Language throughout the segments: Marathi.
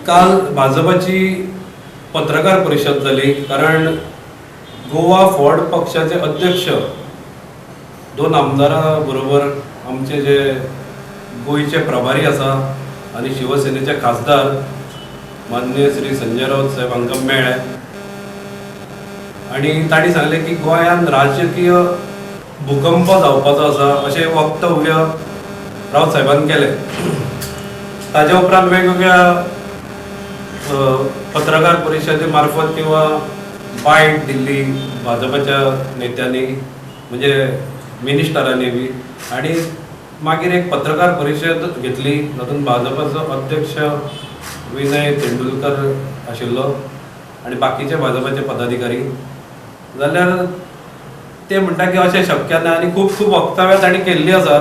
काल भाजपाची पत्रकार परिषद जाली, कारण गोवा फॉर्ड पक्षाचे अध्यक्ष दोन आमदारां बरोबर आमचे जे गोयचे प्रभारी आसा आणि शिवसेनेचे खासदार माननीय श्री संजय राऊत साहेब हांकां मेळ्ळे आणि तांणी सांगले की गोंयांत राजकीय भूकंप जावपाचो आसा अशें वक्तव्य राऊत साहेबान केलें। ताज्या उपरांत वेगवेगळ्या पत्रकार परिशदे मार्फत किंवा बायट दिल्ली भाजपाच्या नेत्यांनी म्हणजे मिनिस्टरांनी बी, आणि मागीर एक पत्रकार परिषद घेतली तातूंत भाजपाचो अध्यक्ष विनय तेंडुलकर आशिल्लो आणि बाकीचे भाजपाचे पदाधिकारी। जाल्यार ते म्हणटा की अशें शक्य ना आनी खूब खूब वक्तव्यां तांणी केल्लीं आसा।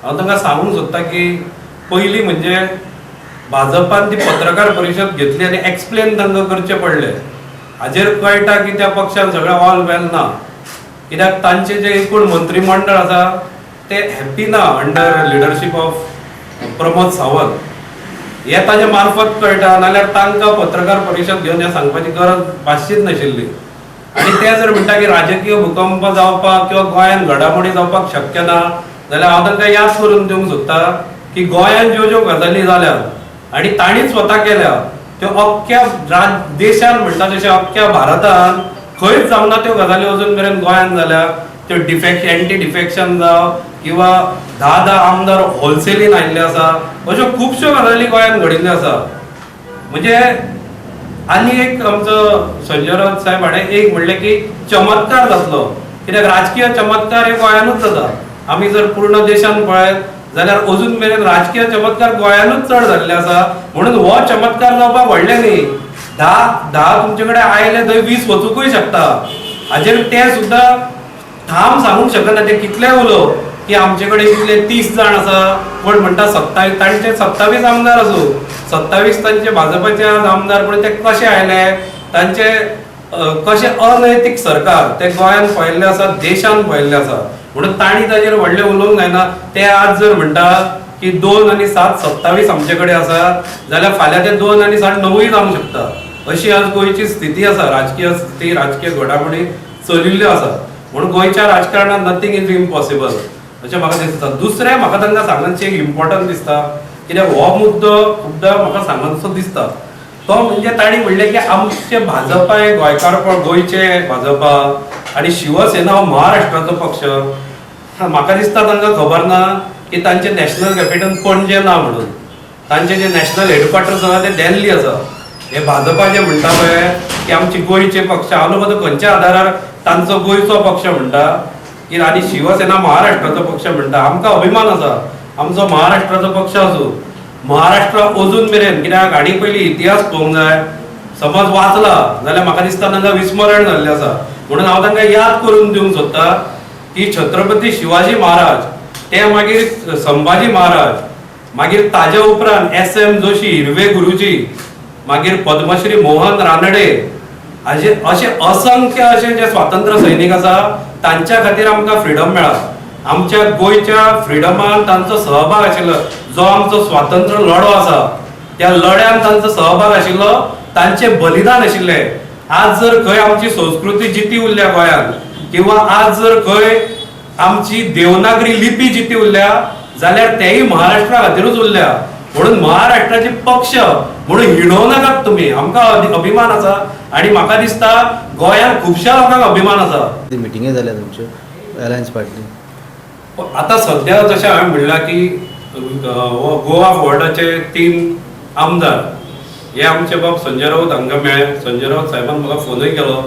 हांव तांकां सांगूंक सोदतां की पयलीं म्हणजे भाजपान ती पत्रकार परिषद घेतली आनी एक्सप्लेन तांकां करचें पडलें। हाजेर कळटा की त्या पक्षान सगळें ऑल वेल ना, कित्याक तांचे जे एकूण मंत्रिमंडळ आसा ते हॅप्पी ना under leadership of Pramod Sawant, हे ताजे मार्फत कळटा। नाल्यार तांकां पत्रकार परिषद घेवन हें सांगपाची गरज भासचीच नाशिल्ली। आनी ते जर म्हणटा की राजकीय भूकंप जावपाक किंवा गोंयांत घडामोडी जावपाक शक्य ना, जाल्यार हांव तांकां याद करून दिवंक सोदतां की गोंयांत ज्यो ज्यो गजाली जाल्यात आनी तांणी स्वता केल्या त्यो अख्ख्या देशान म्हणटा तशें अख्ख्या भारतान खंयच जावना त्यो गजाली अजून मेरेन गोंयांत जाल्या। त्यो एंटी डिफेक्शन जावं किंवा 10 आमदार होलसेलीन आयिल्ले आसा, अश्यो खुबश्यो गजाली गोंयांत घडिल्ल्यो आसा। म्हणजे आनी एक आमचो संजय राऊत साहेब हाणें एक म्हणलें की चमत्कार जातलो, कित्याक राजकीय चमत्कार हे गोंयानूच जाता। आमी जर पूर्ण देशान पळयत जाल्यार अजून मेरेन राजकीय चमत्कार गोंयानूच चड जाल्ले आसा, म्हणून हो चमत्कार जावपाक व्हडलें न्ही। 10 तुमचे कडेन आयले थंय 20 वचूंकूय शकता। हाजेर ते सुद्दां ठाम सांगूंक शकना ते कितले उलो की आमचे कडेन इतले 30 जाण आसा, कोण म्हणटा 27, तांचे 27 आमदार आसूं, 27 तांचे भाजपाचे आमदार, पण ते कशे आयले, तांचे कशे अनैतीक सरकार ते गोंयांत पळयल्ले आसा, देशान पळयल्ले आसा, म्हणून तांणी ताजेर व्हडलें उलोवंक जायना। ते आज जर म्हणटा की 2 आणि 7 27 आमचे कडेन आसा, जाल्यार फाल्यां ते 2 आणि 7 9 जावंक शकता। अशी आज गोंयची स्थिती आसा, राजकीय स्थिती, राजकीय घडामोडी चलिल्ल्यो आसा, म्हणून गोंयच्या राजकारणात नथींग इज इम्पॉसिबल अशें म्हाका दिसता। दुसरें म्हाका तांकां सांगनचें एक इम्पॉर्टंट दिसता, कित्याक हो मुद्दो खुबदां म्हाका सांगनचो दिसता, तो म्हणजे तांणी म्हणलें की आमचे भाजपा हे गोंयकारपण, गोंयचे भाजपा आनी शिवसेना हो महाराष्ट्राचो पक्ष। म्हाका दिसता तांकां खबर ना की तांचे नॅशनल कॅपिटल पणजे ना म्हणून, तांचे जे नॅशनल हेडक्वॉर्टर्स आसा ते दिल्ली आसा। हे भाजपा जे म्हणटा पळय की आमचे गोंयचे पक्ष, हांव नको खंयच्या आधारार तांचो गोंयचो पक्ष म्हणटा की, आनी शिवसेना महाराष्ट्राचो पक्ष म्हणटा। आमकां अभिमान आसा आमचो महाराष्ट्राचो पक्ष आसूं, महाराष्ट्र अजून मेरेन, कित्याक हांणी पयलीं इतिहास पळोवंक जाय। समज वाचला जाल्यार म्हाका दिसता तांकां विस्मरण जाल्लें आसा, म्हणून हांव तांकां याद करून दिवंक सोदतां की छत्रपती शिवाजी महाराज, ते मागीर संभाजी महाराज, मागीर ताजे उपरांत SM जोशी, हिरवे गुरुजी, मागीर पद्मश्री मोहन रानडे, अशे असंख्य अशे जे स्वातंत्र्य सैनीक आसा, तांच्या खातीर आमकां फ्रीडम मेळ्ळा। आमच्या गोंयच्या फ्रीडमान तांचो सहभाग आशिल्लो, जो आमचो स्वातंत्र्य लढो आसा त्या लढ्यान तांचो सहभाग आशिल्लो, तांचे बलिदान आशिल्लें। आज जर खंय आमची संस्कृती जिती उरल्या गोंयांत, किंवा आज जर खंय आमची देवनागरी लिपी जिती उरल्या, जाल्यार तेही महाराष्ट्रा खातीरूच उरल्या। म्हणून महाराष्ट्राचे पक्ष म्हणून हिणवू नाकात तुमी, आमकां अभिमान आसा आणि म्हाका दिसता गोंयांत खुबश्या लोकांक अभिमान आसा। मिटिंगे जाल्या तुमच्यो अलायन्स पार्टी? आता सध्या जशें हांवें म्हणलां की गोवा फॉर्डाचे 3 आमदार हे आमचे बाब संजय राऊत हांकां मेळ्ळे। संजय राऊत साहेबान म्हाका फोनूय केलो,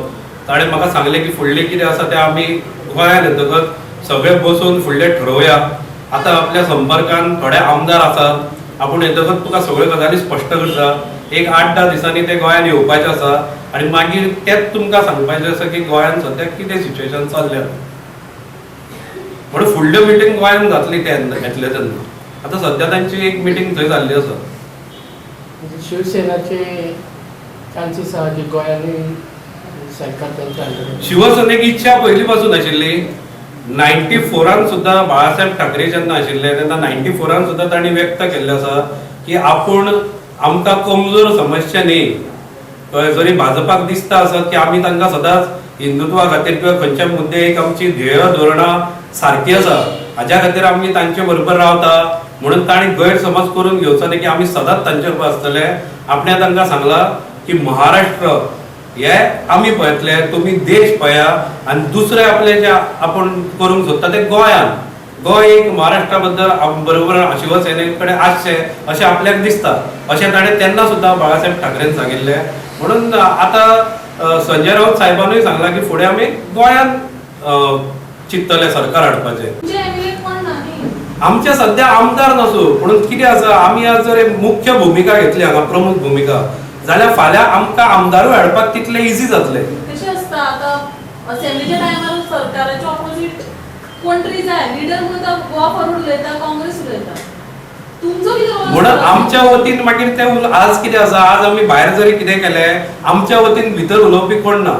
ताणें म्हाका सांगलें की फुडलें कितें आसा तें आमी गोंयांत येतकच सगळे बसून फुडलें ठरवया। आतां आपल्या संपर्कान थोडे आमदार आसात, आपूण येतकच तुका सगळ्यो गजाली स्पश्ट करता। एक 8-10 दिसांनी ते गोंयांत येवपाचे आसा आनी मागीर तेच तुमकां सांगपाचें आसा की गोंयांत सद्याक कितें सिच्युएशन चल्ल्या, म्हणून फुडल्यो मिटींग गोंयांत जातली ते येतले तेन्ना। आतां सद्या तांची एक मिटींग थंय जाल्ली आसा। शिवसेनाचे चान्सीस आहा की गोंयांनी सरकार त्यांच्या अंडर? शिवसेनेक इच्छा पयलीं पासून आशिल्ली, 94 सुद्धा बाळासाहेब ठाकरे जेन्ना आशिल्ले तेन्ना 94 सुद्धा तांणी व्यक्त केल्लें आसा की आपूण आमकां कमजोर समस्या न्ही. कळ्ळें? जरी भाजपाक दिसता आसत की आमी तांकां सदांच हिंदुत्वा खातीर किंवा खंयच्या मुद्दे आमची ध्येय धोरणां सारकी आसा हाज्या खातीर आमी तांचे बरोबर रावता म्हणून ताणी गैरसमज करून घेवचो न्ही की आमी सदांच तांचे बरोबर आसतले. आपणे तांकां सांगलां की महाराष्ट्र हे आमी पळयतले, तुमी देश पळया आनी दुसरे आपले जे आपण करूंक सोदता ते गोंयान. गोंय एक महाराष्ट्रा बद्दल बरोबर शिवसेने कडेन आसचे अशें आपल्याक दिसता. अशें ताणें तेन्ना सुद्दां बाळासाहेब ठाकरेन सांगिल्लें. म्हणून आतां संजय राऊत साहेबानूय सांगलां की फुडें आमी गोंयान चिंततले सरकार हाडपाचें. आमचे सध्या आमदार नसू म्हणून कितें आसा, आमी आज जर मुख्य भुमिका घेतली हांगा प्रमुख भुमिका जाल्यार फाल्यां आमकां आमदारूय हाडपाक तितलें इजी जातलें. कशें आसता आतां असेंब्लीच्या टायमार सरकाराच्या ऑपोजीट कोण तरी जाय लिडर म्हणून तो गोवा फॉरवर्ड उलयता, काँग्रेस उलयता. तुमचो कितें रोल? म्हणून आमच्या वतीन मागीर ते आज कितें आसा, आज आमी भायर जरी कितें केलें आमच्या वतीन भितर उलोवपी कोण ना.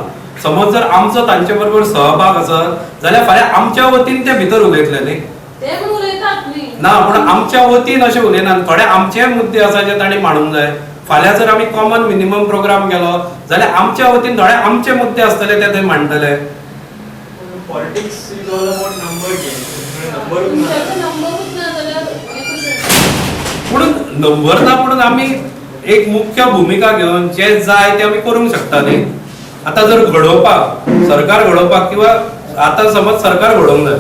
समज जर आमचो तांचे बरोबर सहभाग आसत जाल्यार फाल्यां आमच्या वतीन ते भितर उलयतले न्ही. ते पण उलयतात न्ही. ना पूण आमच्या वतीन अशें उलयनात. थोडे आमचे मुद्दे आसा जे तांणी मांडूंक जाय. फाल्यां जर आमी कॉमन मिनिमम प्रोग्राम केलो जाल्यार आमच्या वतीन थोडे आमचे मुद्दे आसतले ते थंय मांडटले. Politics is all about number game. तुमच्याकडे नंबरूच ना जाल्यार म्हणून नंबर ना म्हणून आमी एक मुख्य भूमिका घेवन जे जाय ते आमी करूंक शकता न्ही. आतां जर घडोवपाक सरकार घडोवपाक किंवा आतां समज सरकार घडोवंक जाय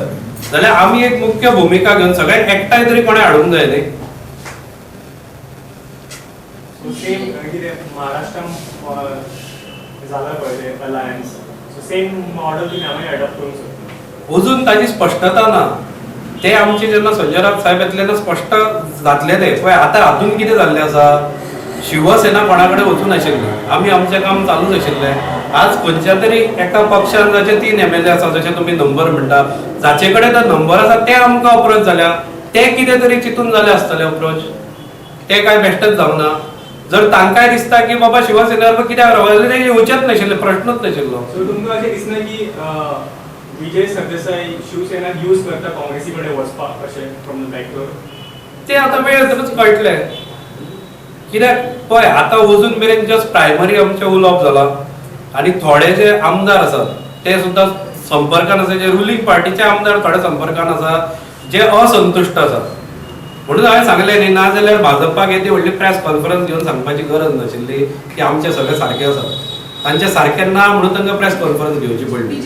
जाल्यार आमी एक मुख्य भूमिका घेवन सगळ्यांक एकठांय तरी कोणें हाडूंक जाय न्ही. सेम कितें महाराष्ट्रान जाला पळय ते अलायन्स, सो सेम मॉडल तुमी हांगा एडॉप्ट करूंक सोदता? अजून ताची स्पश्टता ना. ते आमचे जेन्ना संजय राऊत साहेब येतले तेन्ना स्पश्ट जातले ते. पळय आतां हातून कितें जाल्लें आसा, शिवसेना कोणा कडेन वचूं नाशिल्ली, आमी आमचें काम चालूच आशिल्लें. आज खंयच्या तरी एका पक्षान जाचे 3 MLA आसा जशें तुमी नंबर म्हणटा, जाचे कडेन तो नंबर आसा ते आमकां अप्रोच जाल्या. ते कितें तरी चिंतून जाले आसतले अप्रोच, ते काय बेश्टेच जावंक ना. जर तांकांय दिसता की बाबा शिवसेनेर कित्याक रावले ते येवचेच नाशिल्ले, प्रश्नूच नाशिल्लो. सो तुमकां अशें दिसना की विजय सरदेसाय शिवसेना यूज करता काँग्रेसी कडेन वचपाक अशें फ्रॉम द बॅकडोर? ते आतां वेळ येतकच कळटलें. कित्याक पळय आतां अजून मेरेन जस्ट प्रायमरी आमचें उलोवप जालां आनी थोडे जे आमदार आसात ते सुद्दां संपर्कान आसा, जे रुलींग पार्टीचे आमदार थोडे संपर्कान आसा जे असंतुश्ट आसात. म्हणून हांवें सांगलें न्ही, ना जाल्यार भाजपाक येदी व्हडली प्रेस कॉन्फरन्स घेवन सांगपाची गरज नाशिल्ली की आमचे सगळे सारके आसात. तांचे सारके ना म्हणून तांकां प्रेस कॉन्फरन्स घेवची पडली.